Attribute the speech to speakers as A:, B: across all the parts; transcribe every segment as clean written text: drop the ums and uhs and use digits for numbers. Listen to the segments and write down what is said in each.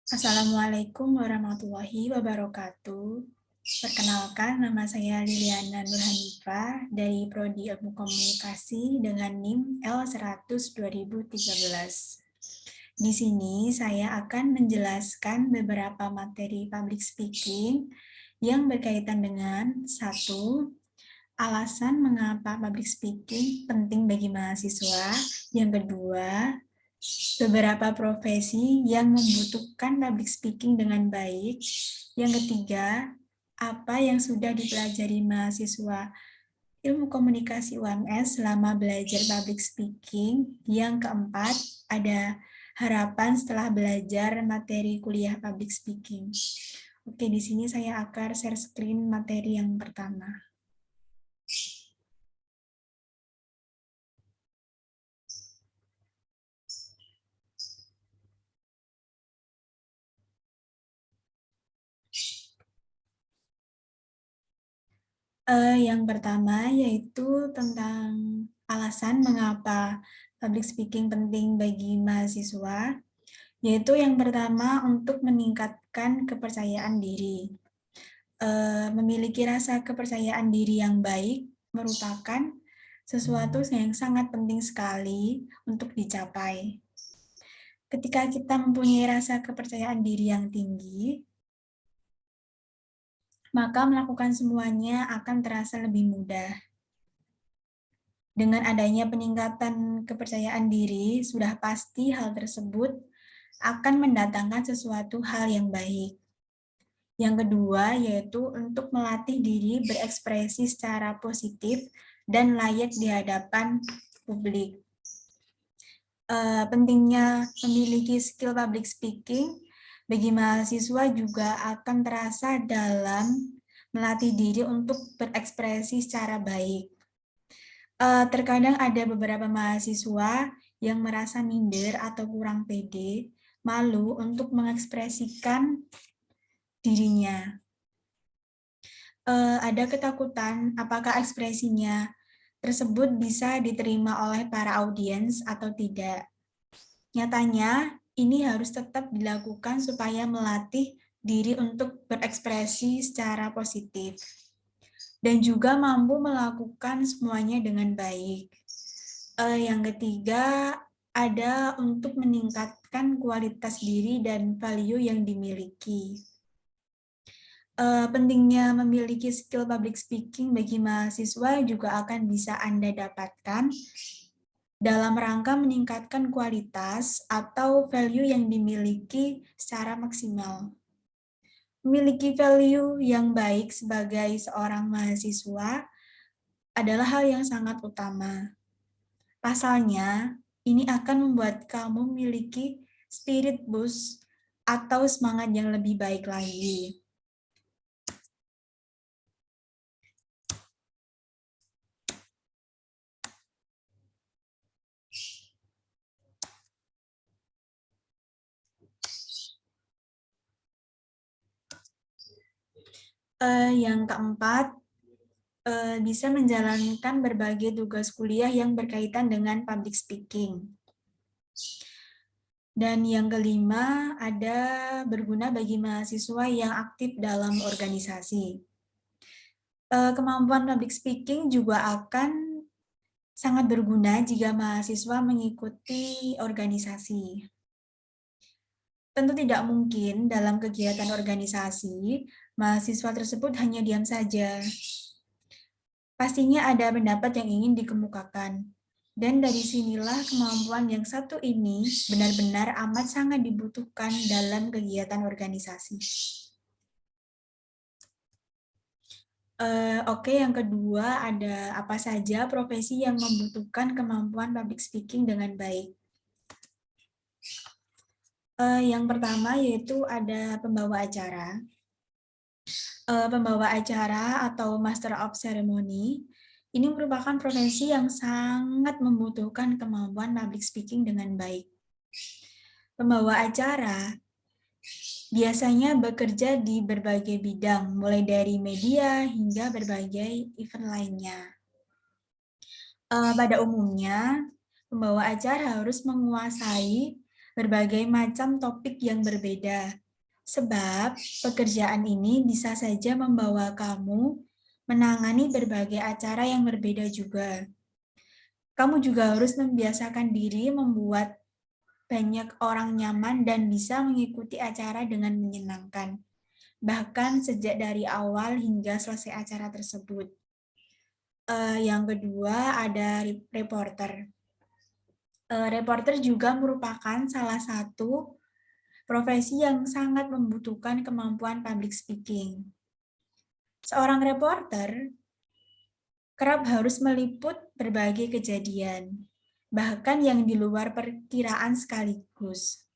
A: Assalamualaikum warahmatullahi wabarakatuh. Perkenalkan, nama saya Liliana Nurhanifah dari Prodi Ilmu Komunikasi dengan NIM L100 2013. Di sini saya akan menjelaskan beberapa materi public speaking yang berkaitan dengan satu, alasan mengapa public speaking penting bagi mahasiswa. Yang kedua, beberapa profesi yang membutuhkan public speaking dengan baik. Yang ketiga, apa yang sudah dipelajari mahasiswa Ilmu Komunikasi UMS selama belajar public speaking. Yang keempat, ada harapan setelah belajar materi kuliah public speaking. Oke, di sini saya akan share screen materi yang pertama. Yang pertama yaitu tentang alasan mengapa public speaking penting bagi mahasiswa, yaitu yang pertama untuk meningkatkan kepercayaan diri. Memiliki rasa kepercayaan diri yang baik merupakan sesuatu yang sangat penting sekali untuk dicapai. Ketika kita mempunyai rasa kepercayaan diri yang tinggi, maka melakukan semuanya akan terasa lebih mudah. Dengan adanya peningkatan kepercayaan diri, sudah pasti hal tersebut akan mendatangkan sesuatu hal yang baik. Yang kedua, yaitu untuk melatih diri berekspresi secara positif dan layak di hadapan publik. Pentingnya memiliki skill public speaking bagi mahasiswa juga akan terasa dalam melatih diri untuk berekspresi secara baik. Terkadang ada beberapa mahasiswa yang merasa minder atau kurang pede, malu untuk mengekspresikan dirinya. Ada ketakutan apakah ekspresinya tersebut bisa diterima oleh para audiens atau tidak. Nyatanya, ini harus tetap dilakukan supaya melatih diri untuk berekspresi secara positif dan juga mampu melakukan semuanya dengan baik. Yang ketiga, ada untuk meningkatkan kualitas diri dan value yang dimiliki. Pentingnya memiliki skill public speaking bagi mahasiswa juga akan bisa Anda dapatkan dalam rangka meningkatkan kualitas atau value yang dimiliki secara maksimal. Memiliki value yang baik sebagai seorang mahasiswa adalah hal yang sangat utama. Pasalnya, ini akan membuat kamu memiliki spirit boost atau semangat yang lebih baik lagi. Yang keempat, bisa menjalankan berbagai tugas kuliah yang berkaitan dengan public speaking. Dan yang kelima, ada berguna bagi mahasiswa yang aktif dalam organisasi. Kemampuan public speaking juga akan sangat berguna jika mahasiswa mengikuti organisasi. Tentu tidak mungkin dalam kegiatan organisasi, mahasiswa tersebut hanya diam saja. Pastinya ada pendapat yang ingin dikemukakan. Dan dari sinilah kemampuan yang satu ini benar-benar amat sangat dibutuhkan dalam kegiatan organisasi. Oke, yang kedua ada apa saja profesi yang membutuhkan kemampuan public speaking dengan baik. Yang pertama yaitu ada pembawa acara. Pembawa acara atau Master of Ceremony ini merupakan profesi yang sangat membutuhkan kemampuan public speaking dengan baik. Pembawa acara biasanya bekerja di berbagai bidang, mulai dari media hingga berbagai event lainnya. Pada umumnya, pembawa acara harus menguasai berbagai macam topik yang berbeda. Sebab pekerjaan ini bisa saja membawa kamu menangani berbagai acara yang berbeda juga. Kamu juga harus membiasakan diri membuat banyak orang nyaman dan bisa mengikuti acara dengan menyenangkan, bahkan sejak dari awal hingga selesai acara tersebut. Yang kedua ada reporter. Reporter juga merupakan salah satu profesi yang sangat membutuhkan kemampuan public speaking. Seorang reporter kerap harus meliput berbagai kejadian, bahkan yang di luar perkiraan sekaligus.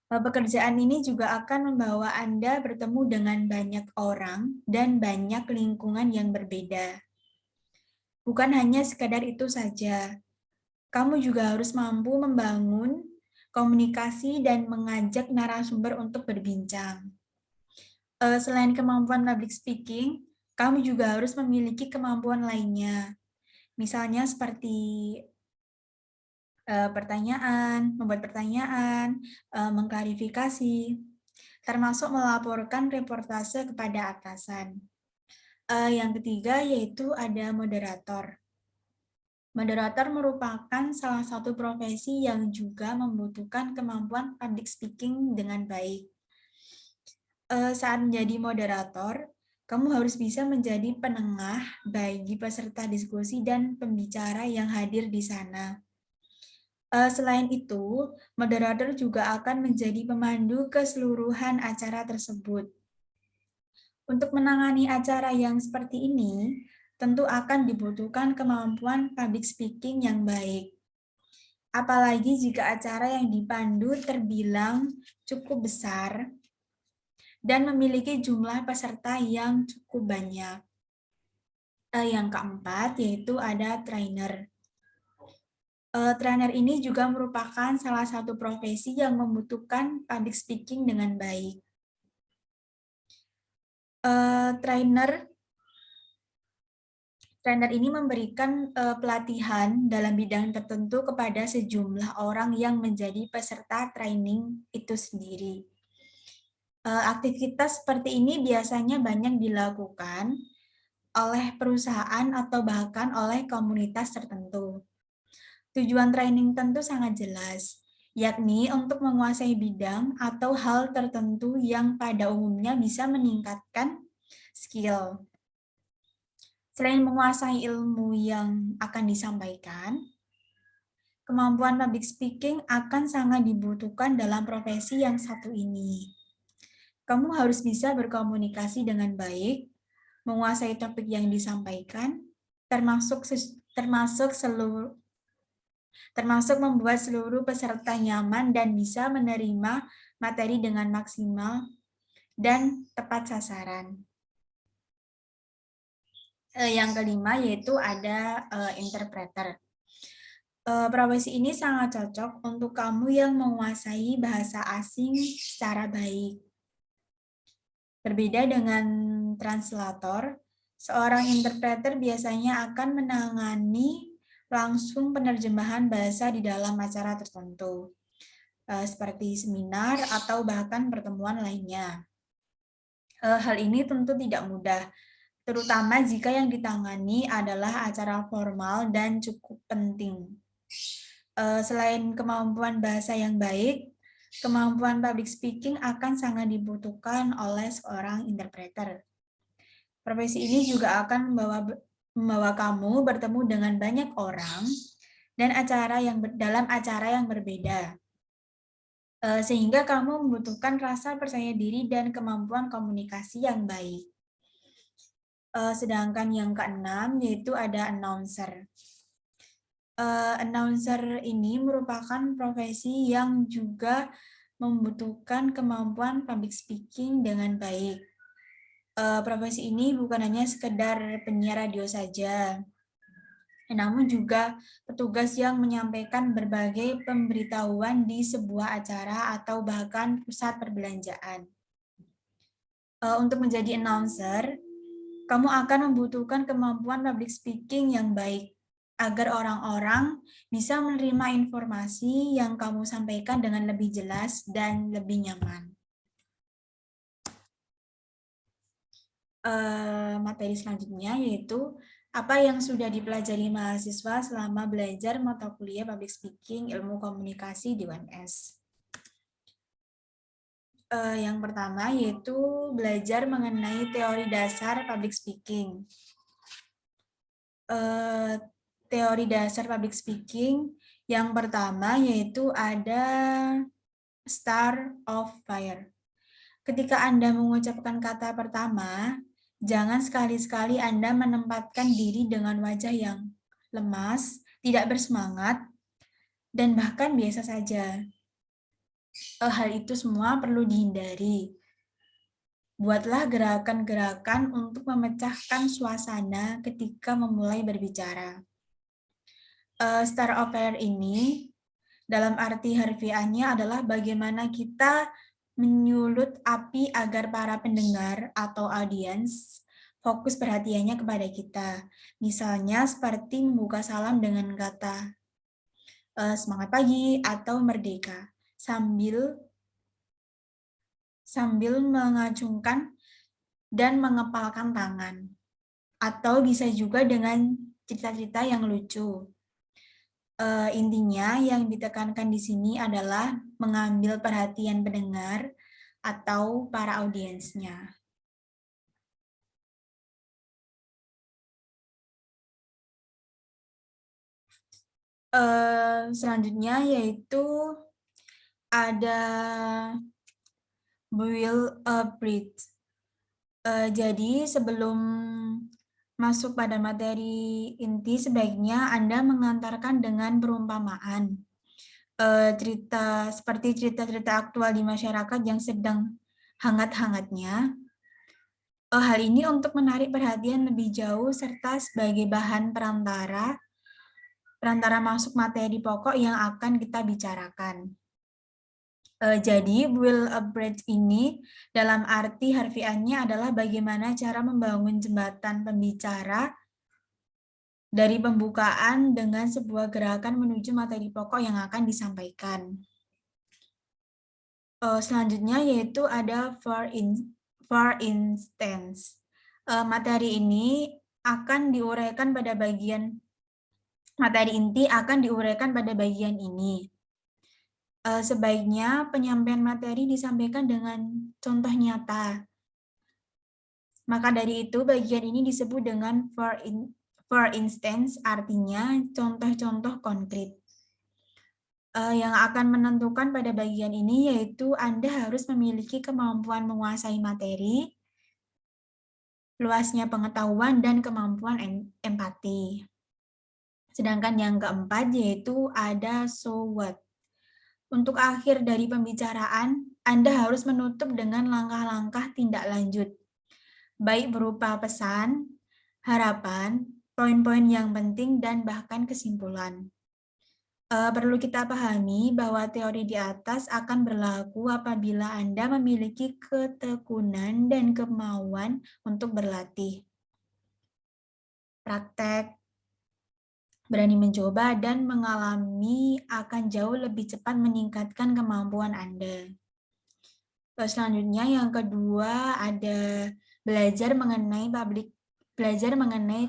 A: Pekerjaan ini juga akan membawa Anda bertemu dengan banyak orang dan banyak lingkungan yang berbeda. Bukan hanya sekadar itu saja, kamu juga harus mampu membangun komunikasi dan mengajak narasumber untuk berbincang. Selain kemampuan public speaking, kamu juga harus memiliki kemampuan lainnya. Misalnya seperti membuat pertanyaan, mengklarifikasi, termasuk melaporkan reportase kepada atasan. Yang ketiga yaitu ada moderator. Moderator merupakan salah satu profesi yang juga membutuhkan kemampuan public speaking dengan baik. Saat menjadi moderator, kamu harus bisa menjadi penengah bagi peserta diskusi dan pembicara yang hadir di sana. Selain itu, moderator juga akan menjadi pemandu keseluruhan acara tersebut. Untuk menangani acara yang seperti ini, tentu akan dibutuhkan kemampuan public speaking yang baik. Apalagi jika acara yang dipandu terbilang cukup besar dan memiliki jumlah peserta yang cukup banyak. Yang keempat yaitu ada trainer. Trainer ini juga merupakan salah satu profesi yang membutuhkan public speaking dengan baik. Trainer ini memberikan pelatihan dalam bidang tertentu kepada sejumlah orang yang menjadi peserta training itu sendiri. Aktivitas seperti ini biasanya banyak dilakukan oleh perusahaan atau bahkan oleh komunitas tertentu. Tujuan training tentu sangat jelas, yakni untuk menguasai bidang atau hal tertentu yang pada umumnya bisa meningkatkan skill. Selain menguasai ilmu yang akan disampaikan, kemampuan public speaking akan sangat dibutuhkan dalam profesi yang satu ini. Kamu harus bisa berkomunikasi dengan baik, menguasai topik yang disampaikan, termasuk membuat seluruh peserta nyaman dan bisa menerima materi dengan maksimal dan tepat sasaran. Yang kelima yaitu ada interpreter. Profesi ini sangat cocok untuk kamu yang menguasai bahasa asing secara baik. Berbeda dengan translator, seorang interpreter biasanya akan menangani langsung penerjemahan bahasa di dalam acara tertentu, seperti seminar atau bahkan pertemuan lainnya. Hal ini tentu tidak mudah, terutama jika yang ditangani adalah acara formal dan cukup penting. Selain kemampuan bahasa yang baik, kemampuan public speaking akan sangat dibutuhkan oleh seorang interpreter. Profesi ini juga akan membawa kamu bertemu dengan banyak orang dan dalam acara yang berbeda. Sehingga kamu membutuhkan rasa percaya diri dan kemampuan komunikasi yang baik. Sedangkan yang keenam yaitu ada announcer. Announcer ini merupakan profesi yang juga membutuhkan kemampuan public speaking dengan baik. Profesi ini bukan hanya sekedar penyiar radio saja, namun juga petugas yang menyampaikan berbagai pemberitahuan di sebuah acara atau bahkan pusat perbelanjaan. Untuk menjadi announcer, kamu akan membutuhkan kemampuan public speaking yang baik. agar orang-orang bisa menerima informasi yang kamu sampaikan dengan lebih jelas dan lebih nyaman. Materi selanjutnya yaitu apa yang sudah dipelajari mahasiswa selama belajar mata kuliah Public Speaking Ilmu Komunikasi di UMS. Yang pertama yaitu belajar mengenai teori dasar public speaking. Teori dasar public speaking yang pertama yaitu ada start of fire. Ketika Anda mengucapkan kata pertama, jangan sekali-sekali Anda menempatkan diri dengan wajah yang lemas, tidak bersemangat, dan bahkan biasa saja. Hal itu semua perlu dihindari. Buatlah gerakan-gerakan untuk memecahkan suasana ketika memulai berbicara. Start of fire ini dalam arti harfiahnya adalah bagaimana kita menyulut api agar para pendengar atau audiens fokus perhatiannya kepada kita. Misalnya seperti membuka salam dengan kata semangat pagi atau merdeka sambil mengacungkan dan mengepalkan tangan. Atau bisa juga dengan cerita-cerita yang lucu. Intinya yang ditekankan di sini adalah mengambil perhatian pendengar atau para audiensnya. Selanjutnya yaitu ada build a bridge. Jadi sebelum masuk pada materi inti, sebaiknya Anda mengantarkan dengan perumpamaan. Seperti cerita-cerita aktual di masyarakat yang sedang hangat-hangatnya. Hal ini untuk menarik perhatian lebih jauh serta sebagai bahan perantara masuk materi pokok yang akan kita bicarakan. Jadi, build a bridge ini dalam arti harfiahnya adalah bagaimana cara membangun jembatan pembicara dari pembukaan dengan sebuah gerakan menuju materi pokok yang akan disampaikan. Selanjutnya yaitu ada for instance. Materi ini akan diuraikan pada bagian materi inti akan diuraikan pada bagian ini. Sebaiknya penyampaian materi disampaikan dengan contoh nyata. Maka dari itu bagian ini disebut dengan for instance, artinya contoh-contoh konkret. Yang akan menentukan pada bagian ini yaitu Anda harus memiliki kemampuan menguasai materi, luasnya pengetahuan, dan kemampuan empati. Sedangkan yang keempat yaitu ada so what. Untuk akhir dari pembicaraan, Anda harus menutup dengan langkah-langkah tindak lanjut, baik berupa pesan, harapan, poin-poin yang penting, dan bahkan kesimpulan. Perlu kita pahami bahwa teori di atas akan berlaku apabila Anda memiliki ketekunan dan kemauan untuk berlatih. Praktek, berani mencoba dan mengalami akan jauh lebih cepat meningkatkan kemampuan Anda. Selanjutnya yang kedua ada belajar mengenai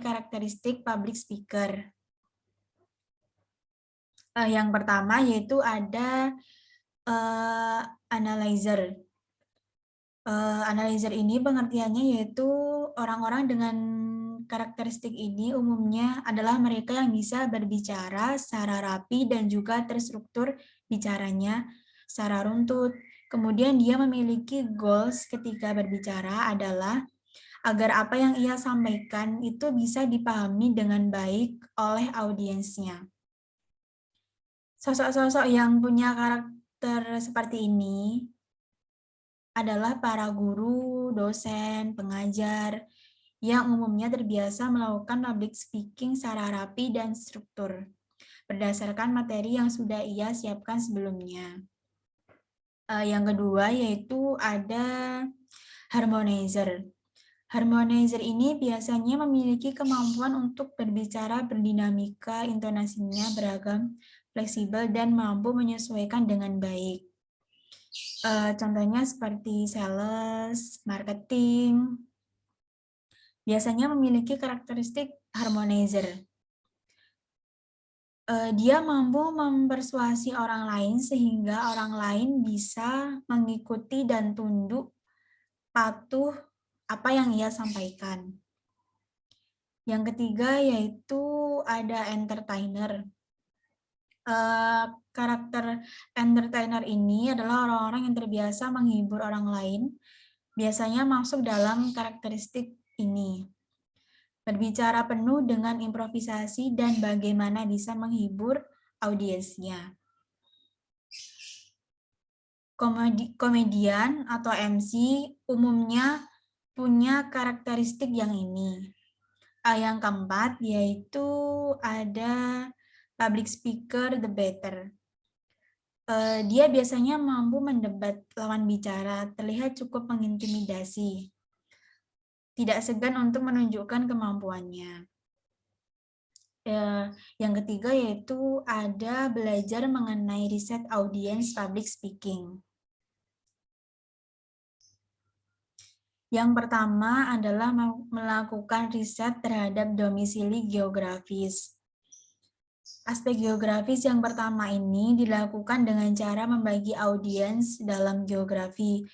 A: karakteristik public speaker. Yang pertama yaitu ada analyzer. Analyzer ini pengertiannya yaitu orang-orang dengan karakteristik ini umumnya adalah mereka yang bisa berbicara secara rapi dan juga terstruktur bicaranya secara runtut. Kemudian dia memiliki goals ketika berbicara adalah agar apa yang ia sampaikan itu bisa dipahami dengan baik oleh audiensnya. Sosok-sosok yang punya karakter seperti ini adalah para guru, dosen, pengajar, yang umumnya terbiasa melakukan public speaking secara rapi dan struktur, berdasarkan materi yang sudah ia siapkan sebelumnya. Yang kedua yaitu ada harmonizer. Harmonizer ini biasanya memiliki kemampuan untuk berbicara berdinamika, intonasinya beragam, fleksibel, dan mampu menyesuaikan dengan baik. Contohnya seperti sales, marketing, biasanya memiliki karakteristik harmonizer. Dia mampu mempersuasi orang lain sehingga orang lain bisa mengikuti dan tunduk patuh apa yang ia sampaikan. Yang ketiga yaitu ada entertainer. Karakter entertainer ini adalah orang-orang yang terbiasa menghibur orang lain, biasanya masuk dalam karakteristik ini. Berbicara penuh dengan improvisasi dan bagaimana bisa menghibur audiensnya. Komedian atau MC umumnya punya karakteristik yang ini. Yang keempat yaitu ada public speaker the better. Dia biasanya mampu mendebat lawan bicara, terlihat cukup mengintimidasi. Tidak segan untuk menunjukkan kemampuannya. Yang ketiga yaitu ada belajar mengenai riset audience public speaking. Yang pertama adalah melakukan riset terhadap domisili geografis. Aspek geografis yang pertama ini dilakukan dengan cara membagi audiens dalam geografi.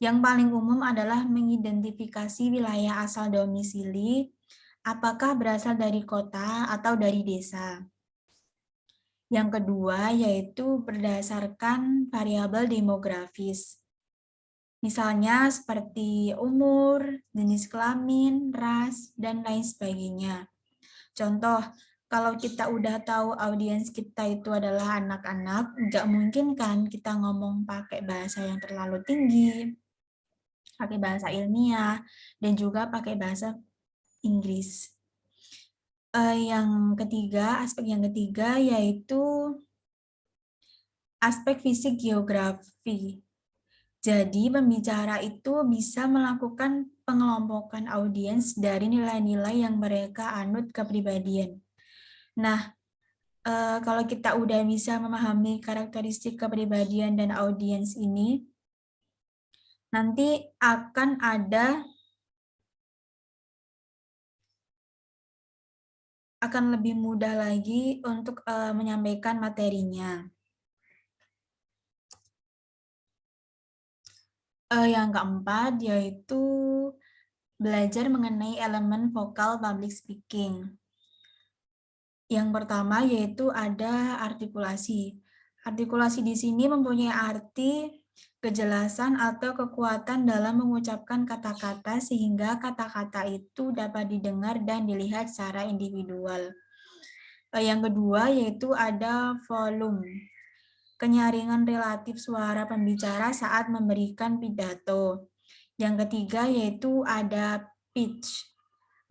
A: Yang paling umum adalah mengidentifikasi wilayah asal domisili, apakah berasal dari kota atau dari desa. Yang kedua yaitu berdasarkan variabel demografis. Misalnya seperti umur, jenis kelamin, ras, dan lain sebagainya. Contoh, kalau kita udah tahu audiens kita itu adalah anak-anak, nggak mungkin kan kita ngomong pakai bahasa yang terlalu tinggi, pakai bahasa ilmiah, dan juga pakai bahasa Inggris. Aspek yang ketiga yaitu aspek fisik geografi. Jadi pembicara itu bisa melakukan pengelompokan audiens dari nilai-nilai yang mereka anut kepribadian. Nah, kalau kita udah bisa memahami karakteristik kepribadian dan audiens ini, nanti akan lebih mudah lagi untuk menyampaikan materinya. Yang keempat yaitu belajar mengenai elemen vokal public speaking. Yang pertama yaitu ada artikulasi. Artikulasi di sini mempunyai arti kejelasan atau kekuatan dalam mengucapkan kata-kata sehingga kata-kata itu dapat didengar dan dilihat secara individual. Yang kedua yaitu ada volume. Kenyaringan relatif suara pembicara saat memberikan pidato. Yang ketiga yaitu ada pitch,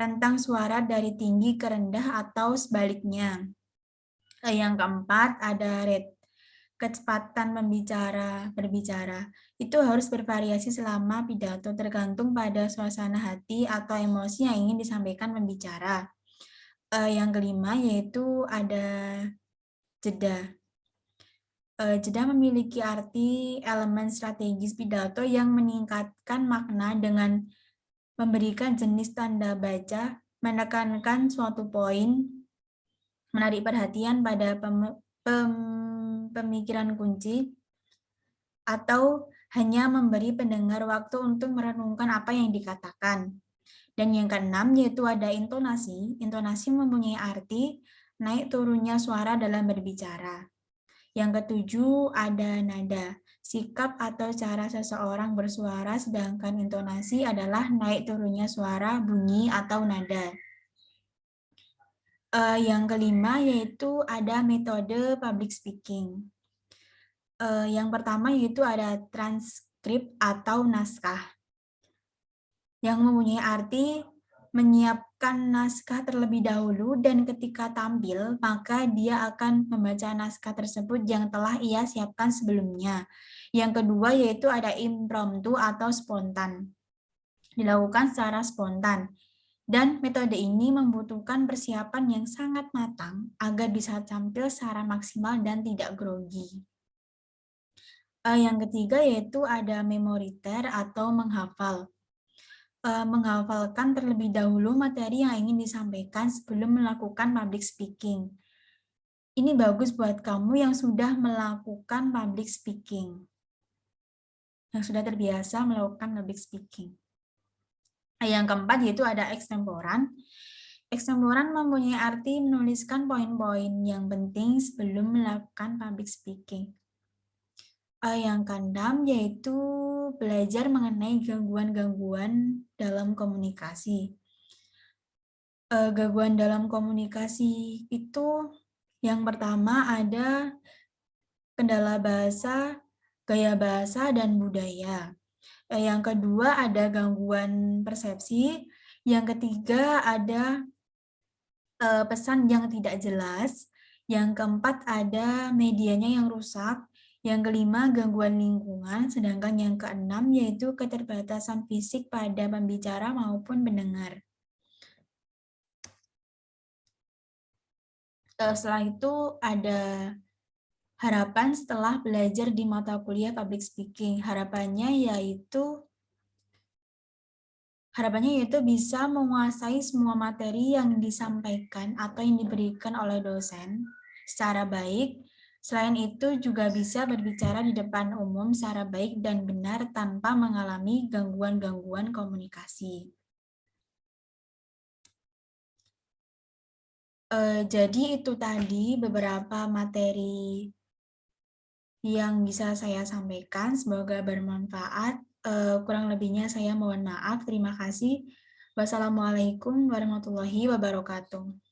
A: rentang suara dari tinggi ke rendah atau sebaliknya. Yang keempat ada rate, kecepatan berbicara. Itu harus bervariasi selama pidato tergantung pada suasana hati atau emosi yang ingin disampaikan pembicara. Yang kelima yaitu ada jeda. Jeda memiliki arti elemen strategis pidato yang meningkatkan makna dengan memberikan jenis tanda baca, menekankan suatu poin, menarik perhatian pada pemikiran kunci, atau hanya memberi pendengar waktu untuk merenungkan apa yang dikatakan. Dan yang keenam yaitu ada intonasi. Intonasi mempunyai arti naik turunnya suara dalam berbicara. Yang ketujuh ada nada, sikap atau cara seseorang bersuara, sedangkan intonasi adalah naik turunnya suara, bunyi, atau nada. Yang kelima yaitu ada metode public speaking. Yang pertama yaitu ada transkrip atau naskah, yang mempunyai arti menyiapkan naskah terlebih dahulu dan ketika tampil, maka dia akan membaca naskah tersebut yang telah ia siapkan sebelumnya. Yang kedua yaitu ada impromptu atau spontan. dilakukan secara spontan. Dan metode ini membutuhkan persiapan yang sangat matang agar bisa tampil secara maksimal dan tidak grogi. Yang ketiga yaitu ada memoriter atau menghafal. Menghafalkan terlebih dahulu materi yang ingin disampaikan sebelum melakukan public speaking. Ini bagus buat kamu yang sudah melakukan public speaking, yang sudah terbiasa melakukan public speaking. Yang keempat yaitu ada ekstemporan. Ekstemporan mempunyai arti menuliskan poin-poin yang penting sebelum melakukan public speaking. Yang keenam yaitu belajar mengenai gangguan-gangguan dalam komunikasi. Gangguan dalam komunikasi itu yang pertama ada kendala bahasa, gaya bahasa, dan budaya. Yang kedua ada gangguan persepsi. Yang ketiga ada pesan yang tidak jelas. Yang keempat ada medianya yang rusak. Yang kelima gangguan lingkungan. Sedangkan yang keenam yaitu keterbatasan fisik pada pembicara maupun pendengar. Setelah itu ada harapan setelah belajar di mata kuliah public speaking. Harapannya yaitu bisa menguasai semua materi yang disampaikan atau yang diberikan oleh dosen secara baik. Selain itu juga bisa berbicara di depan umum secara baik dan benar tanpa mengalami gangguan-gangguan komunikasi. Jadi itu tadi beberapa materi yang bisa saya sampaikan. Semoga bermanfaat. Kurang lebihnya saya mohon maaf. Terima kasih. Wassalamualaikum warahmatullahi wabarakatuh.